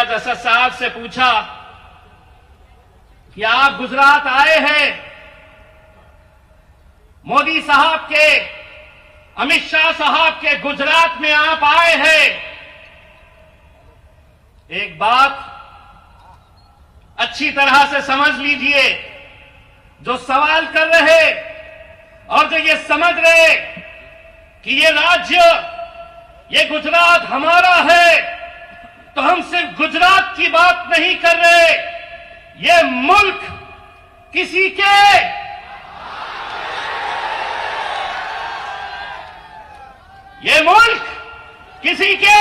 एजाज असद साहब से पूछा कि आप गुजरात आए हैं, मोदी साहब के, अमित शाह साहब के गुजरात में आप आए हैं। एक बात अच्छी तरह से समझ लीजिए, जो सवाल कर रहे और जो ये समझ रहे कि ये राज्य, ये गुजरात हमारा है, तो हम सिर्फ गुजरात की बात नहीं कर रहे, ये मुल्क किसी के, ये मुल्क किसी के।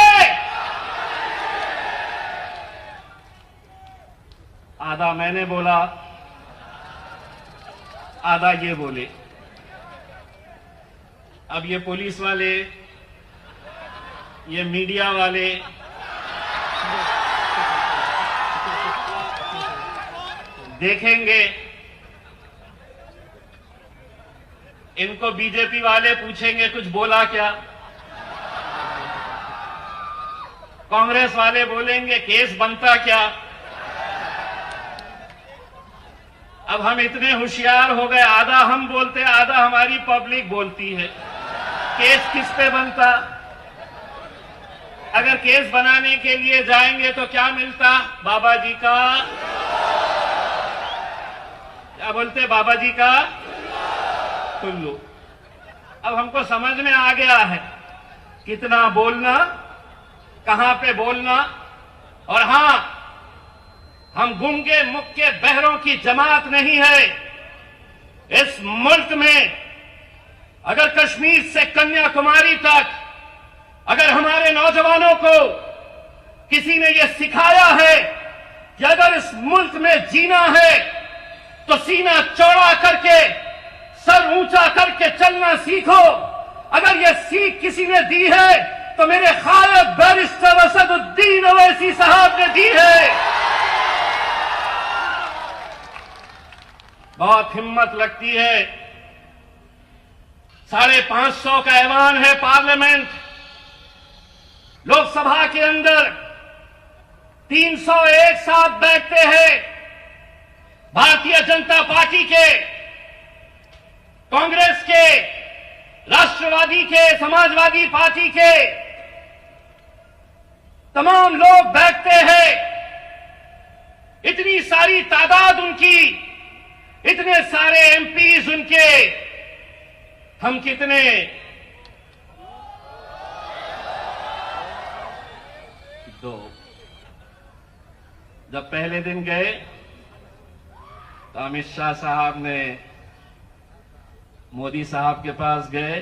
आधा मैंने बोला, आधा ये बोले। अब ये पुलिस वाले, ये मीडिया वाले, देखेंगे, इनको बीजेपी वाले पूछेंगे कुछ बोला क्या, कांग्रेस वाले बोलेंगे केस बनता क्या। अब हम इतने होशियार हो गए, आधा हम बोलते, आधा हमारी पब्लिक बोलती है। केस किस पे बनता? अगर केस बनाने के लिए जाएंगे तो क्या मिलता? बाबा जी का, क्या बोलते, बाबा जी का टुल्लू। अब हमको समझ में आ गया है कितना बोलना, कहां पे बोलना। और हां, हम गूंगे मुक्के बहरों की जमात नहीं है। इस मुल्क में अगर कश्मीर से कन्याकुमारी तक अगर हमारे नौजवानों को किसी ने यह सिखाया है कि अगर इस मुल्क में जीना है तो सीना चौड़ा करके, सर ऊंचा करके चलना सीखो, अगर यह सीख किसी ने दी है तो मेरे खायब बैरिस्टर असदुद्दीन ओवैसी साहब ने दी है। बहुत हिम्मत लगती है। 550 का ऐवान है पार्लियामेंट, लोकसभा के अंदर 300 एक साथ बैठते हैं। भारतीय जनता पार्टी के, कांग्रेस के, राष्ट्रवादी के, समाजवादी पार्टी के तमाम लोग बैठते हैं। इतनी सारी तादाद उनकी, इतने सारे एमपीज उनके, हम कितने? दो। जब पहले दिन गए तो अमित शाह साहब ने मोदी साहब के पास गए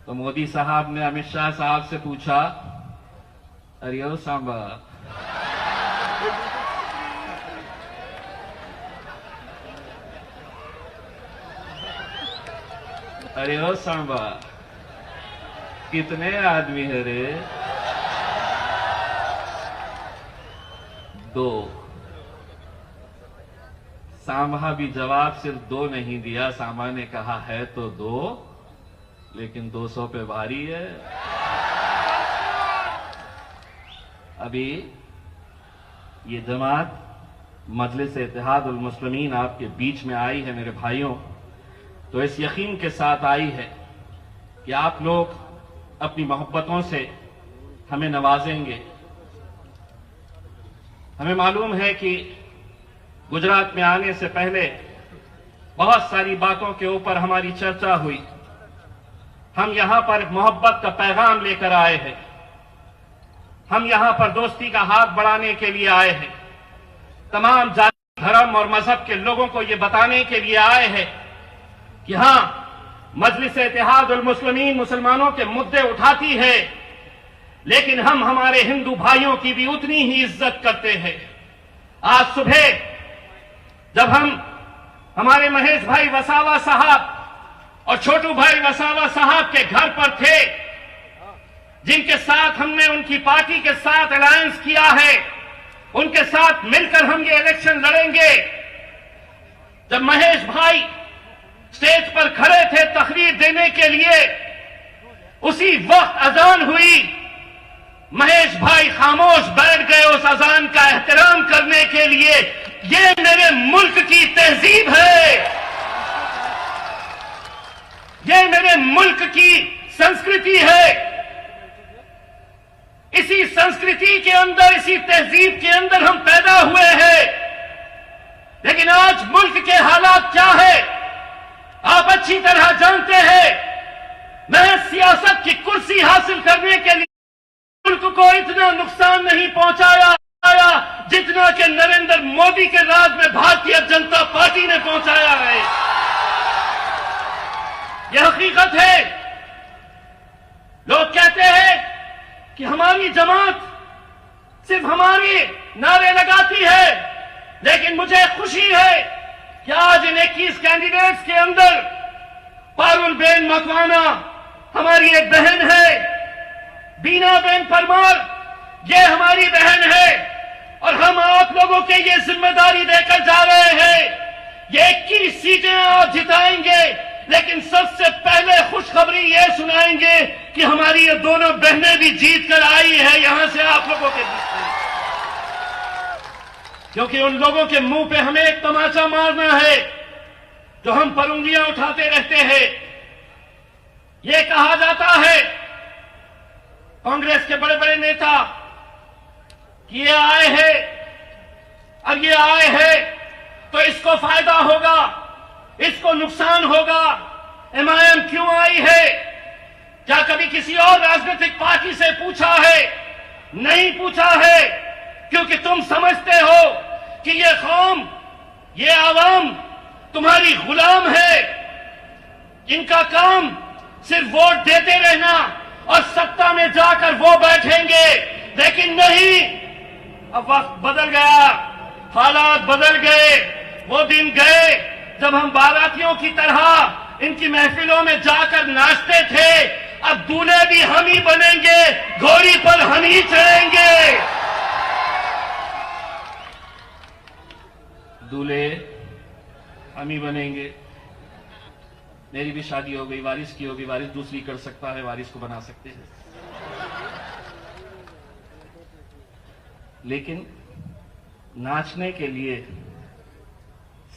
तो मोदी साहब ने अमित शाह साहब से पूछा, अरे ओ सांबा, अरे ओ सांबा, कितने आदमी है रे? 2। सांबा भी जवाब सिर्फ 2 नहीं दिया, सांबा ने कहा है तो 2, लेकिन 200 पे भारी है। अभी ये जमात मजलिस इत्तेहाद उल मुस्लिमीन आपके बीच में आई है मेरे भाइयों, तो इस यकीन के साथ आई है कि आप लोग अपनी मोहब्बतों से हमें नवाजेंगे। हमें मालूम है कि गुजरात में आने से पहले बहुत सारी बातों के ऊपर हमारी चर्चा हुई। हम यहां पर मोहब्बत का पैगाम लेकर आए हैं, हम यहां पर दोस्ती का हाथ बढ़ाने के लिए आए हैं, तमाम जाति, धर्म और मजहब के लोगों को यह बताने के लिए आए हैं कि हां, मजलिस इत्तेहाद उल मुस्लिमीन मुसलमानों के मुद्दे उठाती है, लेकिन हम हमारे हिंदू भाइयों की भी उतनी ही इज्जत करते हैं। आज सुबह जब हम हमारे महेश भाई वसावा साहब और छोटू भाई वसावा साहब के घर पर थे, जिनके साथ हमने उनकी पार्टी के साथ अलायंस किया है, उनके साथ मिलकर हम ये इलेक्शन लड़ेंगे। जब महेश भाई स्टेज पर खड़े थे तकरीर देने के लिए, उसी वक्त अजान हुई। महेश भाई खामोश बैठ गए उस अजान का एहतराम करने के लिए। ये मेरे मुल्क की तहजीब है, ये मेरे मुल्क की संस्कृति है। इसी संस्कृति के अंदर, इसी तहजीब के अंदर हम पैदा हुए हैं। लेकिन आज मुल्क के हालात क्या है आप अच्छी तरह जानते हैं। महज सियासत की कुर्सी हासिल करने के लिए मुल्क को इतना नुकसान नहीं पहुंचाया जितना कि नरेंद्र मोदी के राज में भारतीय जनता पार्टी ने पहुंचाया है। यह हकीकत है। लोग कहते हैं कि हमारी जमात सिर्फ हमारी नारे लगाती है, लेकिन मुझे खुशी है कि आज इन 21 कैंडिडेट्स के अंदर पारुल बेन मकवाना हमारी एक बहन है, बीना बेन परमार ये हमारी बहन है, और हम आप लोगों के ये जिम्मेदारी देकर जा रहे हैं। ये 21 सीटें आप जिताएंगे, लेकिन सबसे पहले खुशखबरी ये सुनाएंगे कि हमारी ये दोनों बहनें भी जीत कर आई है यहां से आप लोगों के बीच में। क्योंकि उन लोगों के मुंह पे हमें एक तमाचा मारना है जो हम पर उंगलियां उठाते रहते हैं। ये कहा जाता है कांग्रेस के बड़े बड़े नेता कि ये आए हैं और ये आए हैं तो इसको फायदा होगा, इसको नुकसान होगा। एमआईएम क्यों आई है? क्या कभी किसी और राजनीतिक पार्टी से पूछा है? नहीं पूछा है, क्योंकि तुम समझते हो कि ये कौम, ये आवाम तुम्हारी गुलाम है। इनका काम सिर्फ वोट देते रहना और सत्ता में जाकर वो बैठेंगे। लेकिन नहीं, अब वक्त बदल गया, हालात बदल गए। वो दिन गए जब हम बारातियों की तरह इनकी महफिलों में जाकर नाचते थे। अब दूल्हे भी हम ही बनेंगे, घोड़ी पर हम ही चढ़ेंगे। दूल्हे हम ही बनेंगे। मेरी भी शादी हो गई, वारिस की होगी, वारिस दूसरी कर सकता है, वारिस को बना सकते हैं। लेकिन नाचने के लिए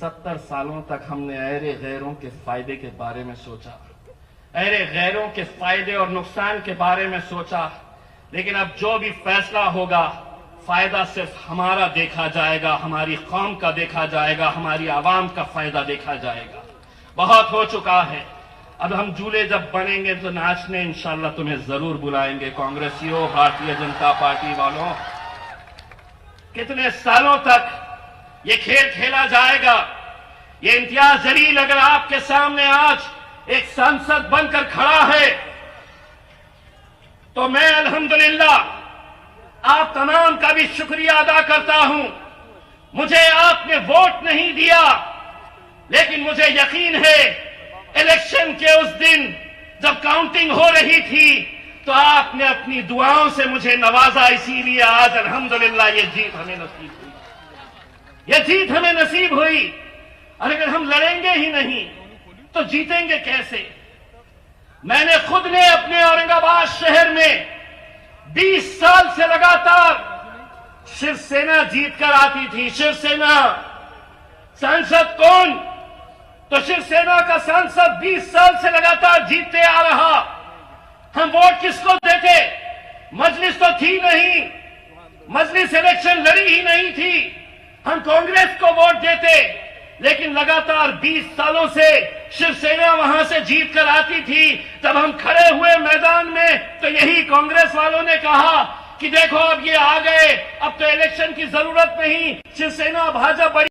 70 सालों तक हमने अहरे गैरों के फायदे के बारे में सोचा, अहरे गैरों के फायदे और नुकसान के बारे में सोचा। लेकिन अब जो भी फैसला होगा, फायदा सिर्फ हमारा देखा जाएगा, हमारी कौम का देखा जाएगा, हमारी आवाम का फायदा देखा जाएगा। बहुत हो चुका है। अब हम दूल्हे जब बनेंगे तो नाचने इंशाल्लाह तुम्हें जरूर बुलाएंगे। कांग्रेसियों, भारतीय जनता पार्टी वालों, कितने सालों तक ये खेल खेला जाएगा? ये इम्तियाज जलील अगर आपके सामने आज एक सांसद बनकर खड़ा है तो मैं अल्हम्दुलिल्लाह आप तमाम का भी शुक्रिया अदा करता हूं। मुझे आपने वोट नहीं दिया, लेकिन मुझे यकीन है इलेक्शन के उस दिन जब काउंटिंग हो रही थी तो आपने अपनी दुआओं से मुझे नवाजा। इसीलिए आज अल्हम्दुलिल्लाह ये जीत हमें नसीब हुई, ये जीत हमें नसीब हुई। और अगर हम लड़ेंगे ही नहीं तो जीतेंगे कैसे? मैंने खुद ने अपने औरंगाबाद शहर में 20 साल से लगातार शिवसेना जीत कर आती थी। शिवसेना सांसद कौन? तो शिवसेना का सांसद 20 साल से लगातार जीतते आ रहा। हम वोट किसको देते? मजलिस तो थी नहीं, मजलिस इलेक्शन लड़ी ही नहीं थी। हम कांग्रेस को वोट देते, लेकिन लगातार 20 सालों से शिवसेना वहां से जीत कर आती थी। जब हम खड़े हुए मैदान में तो यही कांग्रेस वालों ने कहा कि देखो अब ये आ गए, अब तो इलेक्शन की जरूरत नहीं, शिवसेना भाजपा बड़ी